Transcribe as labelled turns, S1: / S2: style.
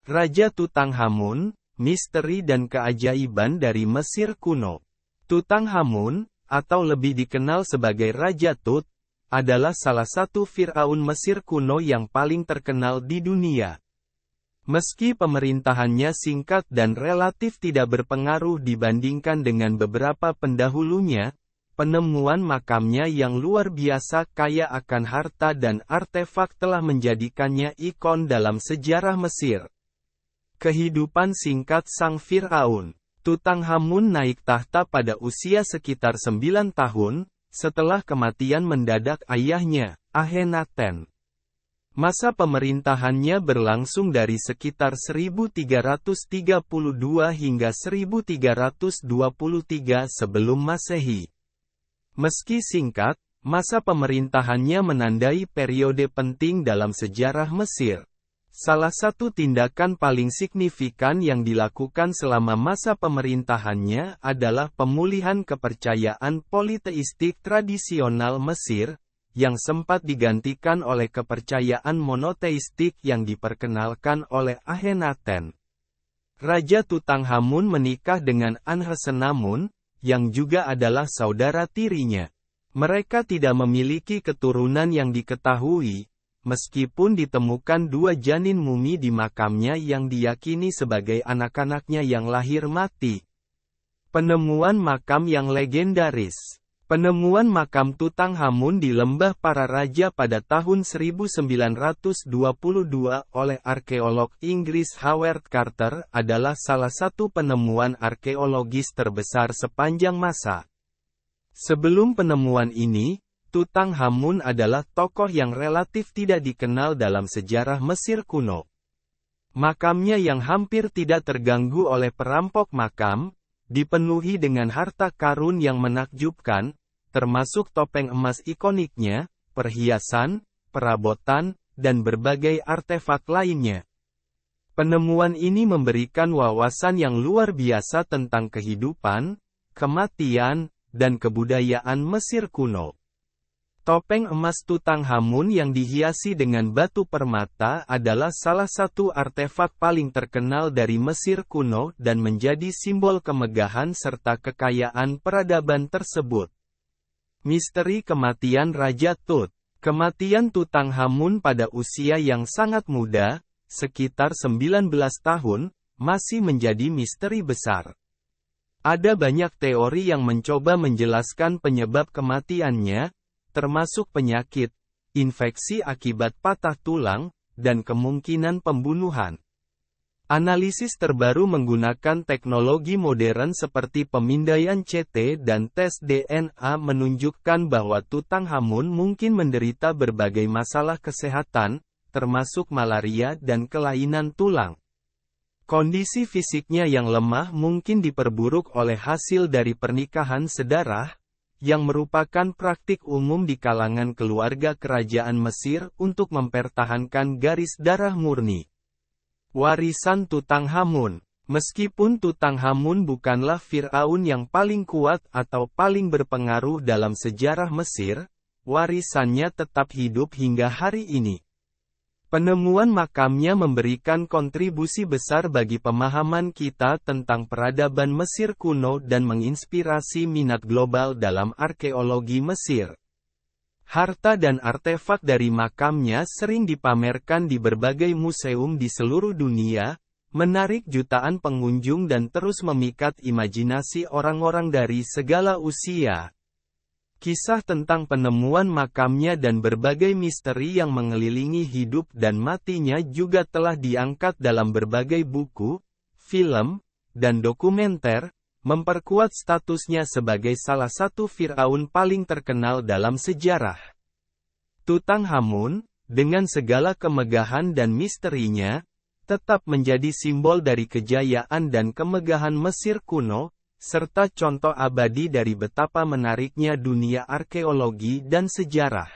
S1: Raja Tutankhamun, misteri dan keajaiban dari Mesir kuno. Tutankhamun, atau lebih dikenal sebagai Raja Tut, adalah salah satu Firaun Mesir kuno yang paling terkenal di dunia. Meski pemerintahannya singkat dan relatif tidak berpengaruh dibandingkan dengan beberapa pendahulunya, penemuan makamnya yang luar biasa kaya akan harta dan artefak telah menjadikannya ikon dalam sejarah Mesir. Kehidupan singkat sang Firaun. Tutankhamun naik tahta pada usia sekitar 9 tahun, setelah kematian mendadak ayahnya, Akhenaten. Masa pemerintahannya berlangsung dari sekitar 1332 hingga 1323 sebelum Masehi. Meski singkat, masa pemerintahannya menandai periode penting dalam sejarah Mesir. Salah satu tindakan paling signifikan yang dilakukan selama masa pemerintahannya adalah pemulihan kepercayaan politeistik tradisional Mesir, yang sempat digantikan oleh kepercayaan monoteistik yang diperkenalkan oleh Akhenaten. Raja Tutankhamun menikah dengan Anhsenamun, yang juga adalah saudara tirinya. Mereka tidak memiliki keturunan yang diketahui, meskipun ditemukan 2 janin mumi di makamnya yang diyakini sebagai anak-anaknya yang lahir mati. Penemuan makam yang legendaris. Penemuan makam Tutankhamun di Lembah Para Raja pada tahun 1922 oleh arkeolog Inggris Howard Carter adalah salah satu penemuan arkeologis terbesar sepanjang masa. Sebelum penemuan ini, Tutankhamun adalah tokoh yang relatif tidak dikenal dalam sejarah Mesir kuno. Makamnya yang hampir tidak terganggu oleh perampok makam, dipenuhi dengan harta karun yang menakjubkan, termasuk topeng emas ikoniknya, perhiasan, perabotan, dan berbagai artefak lainnya. Penemuan ini memberikan wawasan yang luar biasa tentang kehidupan, kematian, dan kebudayaan Mesir kuno. Topeng emas Tutankhamun yang dihiasi dengan batu permata adalah salah satu artefak paling terkenal dari Mesir kuno dan menjadi simbol kemegahan serta kekayaan peradaban tersebut. Misteri kematian Raja Tut. Kematian Tutankhamun pada usia yang sangat muda, sekitar 19 tahun, masih menjadi misteri besar. Ada banyak teori yang mencoba menjelaskan penyebab kematiannya, termasuk penyakit, infeksi akibat patah tulang, dan kemungkinan pembunuhan. Analisis terbaru menggunakan teknologi modern seperti pemindaian CT dan tes DNA menunjukkan bahwa Tutankhamun mungkin menderita berbagai masalah kesehatan, termasuk malaria dan kelainan tulang. Kondisi fisiknya yang lemah mungkin diperburuk oleh hasil dari pernikahan sedarah, yang merupakan praktik umum di kalangan keluarga kerajaan Mesir untuk mempertahankan garis darah murni. Warisan Tutankhamun. Meskipun Tutankhamun bukanlah Firaun yang paling kuat atau paling berpengaruh dalam sejarah Mesir, warisannya tetap hidup hingga hari ini. Penemuan makamnya memberikan kontribusi besar bagi pemahaman kita tentang peradaban Mesir kuno dan menginspirasi minat global dalam arkeologi Mesir. Harta dan artefak dari makamnya sering dipamerkan di berbagai museum di seluruh dunia, menarik jutaan pengunjung dan terus memikat imajinasi orang-orang dari segala usia. Kisah tentang penemuan makamnya dan berbagai misteri yang mengelilingi hidup dan matinya juga telah diangkat dalam berbagai buku, film, dan dokumenter, memperkuat statusnya sebagai salah satu Firaun paling terkenal dalam sejarah. Tutankhamun, dengan segala kemegahan dan misterinya, tetap menjadi simbol dari kejayaan dan kemegahan Mesir kuno, serta contoh abadi dari betapa menariknya dunia arkeologi dan sejarah.